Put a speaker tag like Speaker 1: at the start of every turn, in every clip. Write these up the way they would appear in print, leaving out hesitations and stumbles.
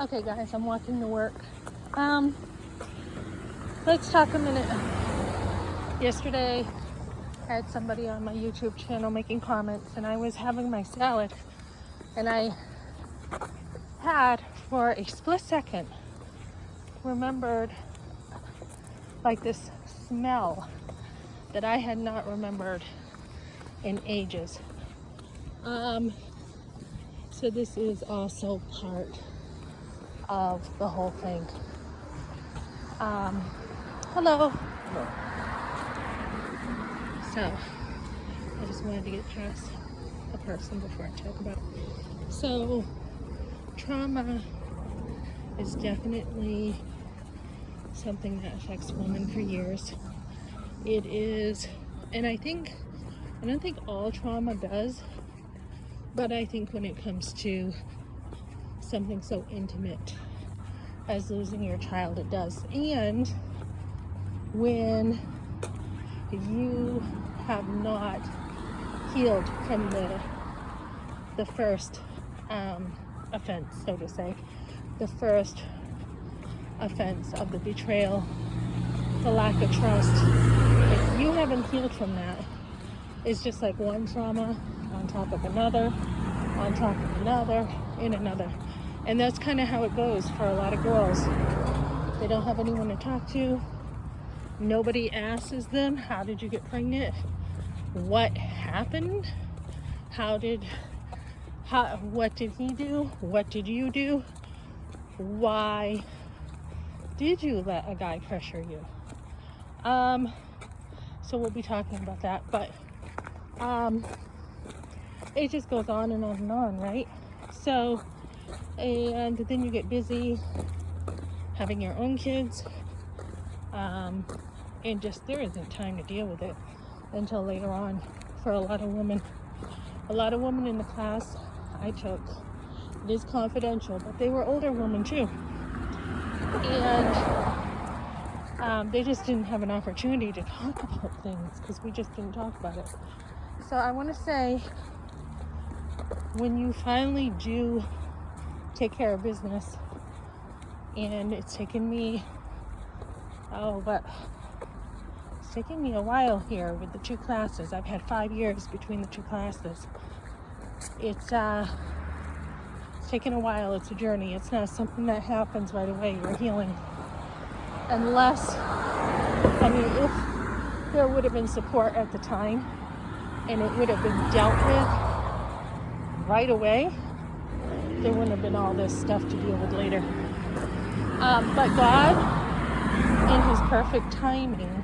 Speaker 1: Okay, guys, I'm walking to work. Let's talk a minute. Yesterday, I had somebody on my YouTube channel making comments, and I was having my salad, and I had, for a split second, remembered like this smell that I had not remembered in ages. So this is also part of the whole thing. Hello. So I just wanted to get past the person before I talk about it. So trauma is definitely something that affects women for years. It is, and I don't think all trauma does, but I think when it comes to something so intimate as losing your child, it does. And when you have not healed from the first offense, so to say, the first offense of the betrayal, the lack of trust, if you haven't healed from that, it's just like one trauma on top of another, on top of another, in another. And that's kind of how it goes for a lot of girls. They don't have anyone to talk to. Nobody asks them, how did you get pregnant? What happened? What did he do? What did you do? Why did you let a guy pressure you? So we'll be talking about that, but it just goes on and on and on, right? So, and then you get busy having your own kids, and just there isn't time to deal with it until later on for a lot of women. A lot of women in the class I took, it is confidential, but they were older women too, and they just didn't have an opportunity to talk about things because we just didn't talk about it. So I want to say, when you finally do take care of business, and it's taken me it's taking me a while here with the two classes. I've had 5 years between the two classes. It's taken a while. It's a journey. It's not something that happens right away. You're healing. Unless, if there would have been support at the time and it would have been dealt with right away, there wouldn't have been all this stuff to deal with later. But God, in His perfect timing,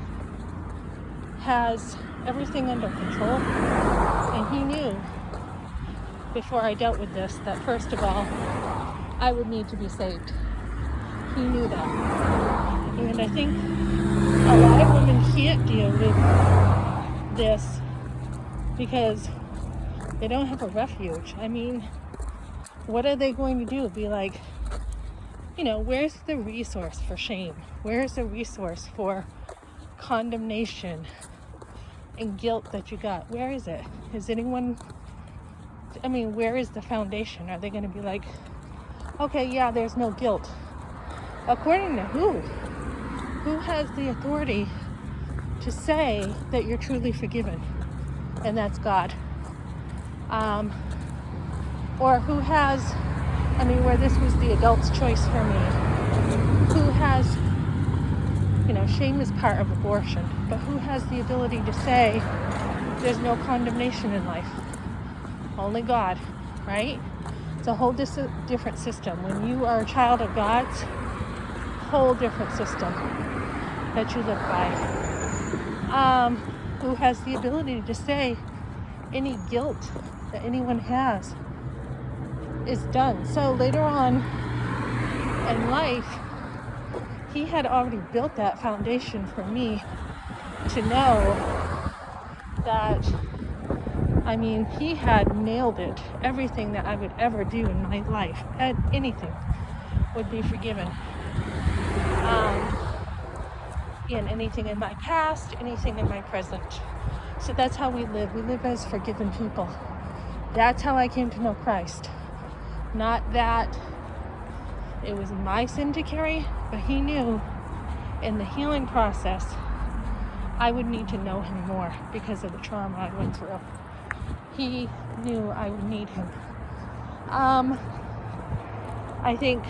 Speaker 1: has everything under control. And He knew before I dealt with this that first of all, I would need to be saved. He knew that. And I think a lot of women can't deal with this because they don't have a refuge. What are they going to do? Be like, where's the resource for shame? Where's the resource for condemnation and guilt that you got? Where is it? Is anyone, where is the foundation? Are they going to be like, okay, yeah, there's no guilt. According to who? Who has the authority to say that you're truly forgiven? And that's God. Or who has, where this was the adult's choice for me, who has, shame is part of abortion, but who has the ability to say there's no condemnation in life? Only God, right? It's a whole different system. When you are a child of God's, whole different system that you live by. Who has the ability to say any guilt that anyone has is done. So later on in life, He had already built that foundation for me to know that, He had nailed it. Everything that I would ever do in my life, anything, would be forgiven. In anything in my past, anything in my present. So that's how we live. We live as forgiven people. That's how I came to know Christ. Not that it was my sin to carry, but he knew in the healing process I would need to know him more because of the trauma I went through. He knew I would need him. I think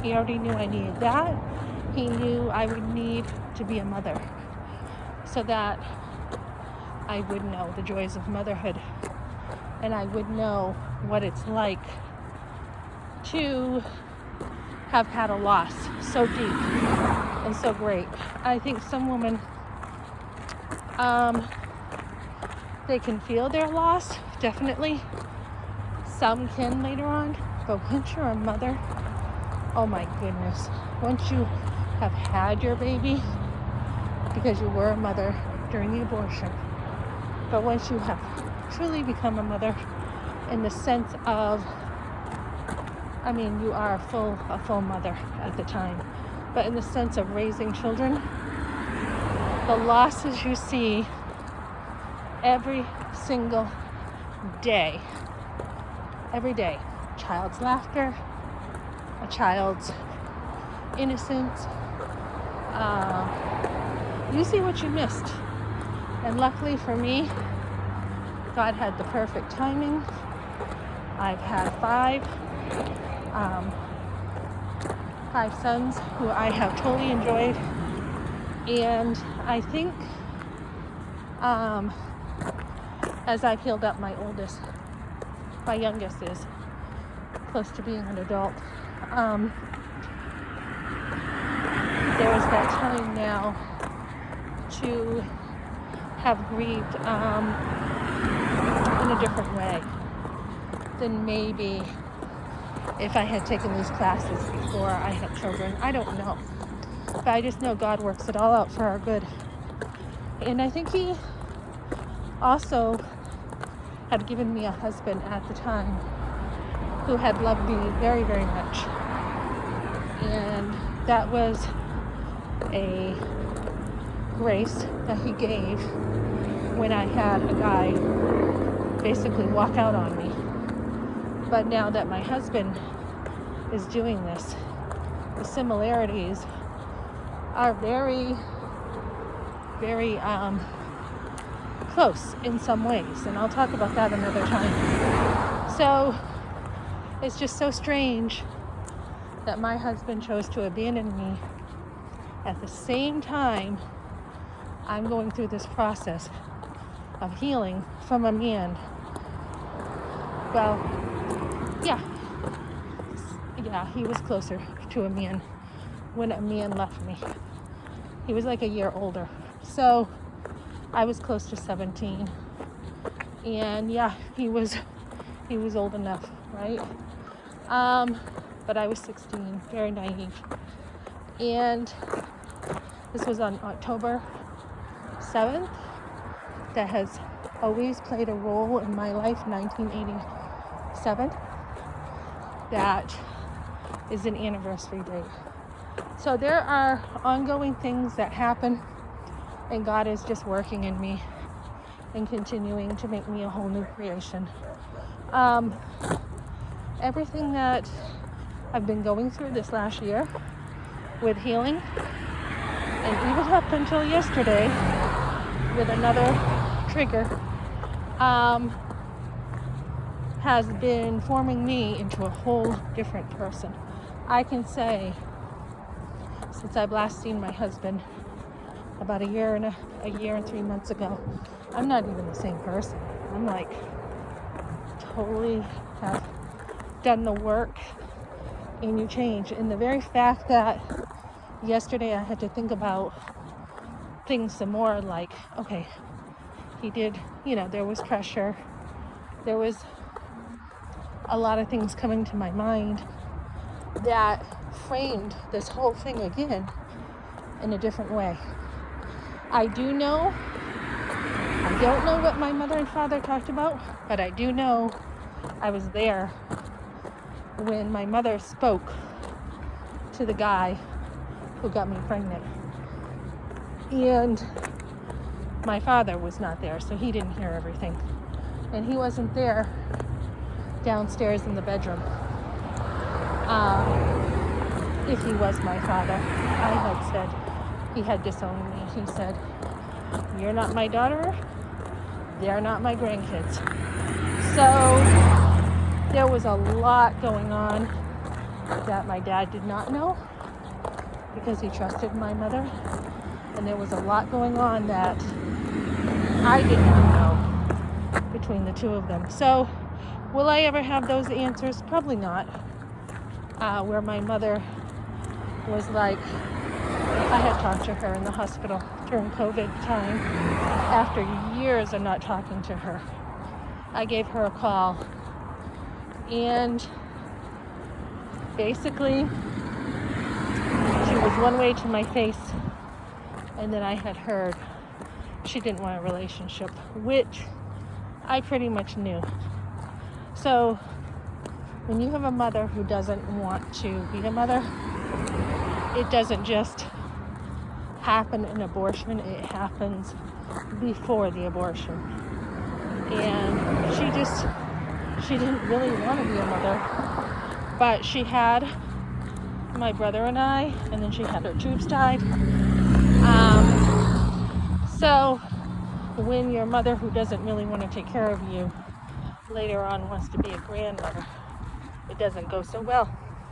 Speaker 1: he already knew I needed that. He knew I would need to be a mother so that I would know the joys of motherhood and I would know what it's like to have had a loss so deep and so great. I think some women, they can feel their loss, definitely. Some can later on, but once you're a mother, oh my goodness. Once you have had your baby, because you were a mother during the abortion, but once you have truly become a mother in the sense of, I mean, you are a full mother at the time, but in the sense of raising children, the losses you see every single day, child's laughter, a child's innocence, you see what you missed. And luckily for me, God had the perfect timing. I've had five sons who I have totally enjoyed. And I think as I've healed up, my youngest is close to being an adult. There is that time now to have grieved in a different way than maybe if I had taken these classes before I had children. I don't know. But I just know God works it all out for our good. And I think he also had given me a husband at the time who had loved me very, very much. And that was a grace that he gave when I had a guy basically walk out on me. But now that my husband is doing this, the similarities are very, very close in some ways, and I'll talk about that another time. So it's just so strange that my husband chose to abandon me at the same time I'm going through this process of healing from a man. Well, yeah, he was closer to a man when a man left me. He was like a year older. So I was close to 17. And yeah, he was old enough, right? But I was 16, very naive. And this was on October 7th. That has always played a role in my life, 1987. That is an anniversary date. So there are ongoing things that happen, and God is just working in me and continuing to make me a whole new creation. Everything that I've been going through this last year with healing, and even up until yesterday with another trigger, has been forming me into a whole different person. I can say, since I've last seen my husband about a year and 3 months ago, I'm not even the same person. I'm like totally have done the work, and you change. And the very fact that yesterday I had to think about things some more, like, okay, he did, there was pressure, there was a lot of things coming to my mind that framed this whole thing again in a different way. I don't know what my mother and father talked about, but I do know I was there when my mother spoke to the guy who got me pregnant. And my father was not there, so he didn't hear everything. And he wasn't there downstairs in the bedroom. if he was my father. I had said he had disowned me. He said, "You're not my daughter. They're not my grandkids." So there was a lot going on that my dad did not know because he trusted my mother. And there was a lot going on that I did not know between the two of them. So will I ever have those answers? Probably not. Where my mother was like, I had talked to her in the hospital during COVID time after years of not talking to her. I gave her a call and basically she was one way to my face, and then I had heard she didn't want a relationship, which I pretty much knew. So when you have a mother who doesn't want to be a mother, it doesn't just happen in abortion, it happens before the abortion. And she didn't really want to be a mother, but she had my brother and I, and then she had her tubes tied. So when your mother who doesn't really want to take care of you later on wants to be a grandmother, it doesn't go so well.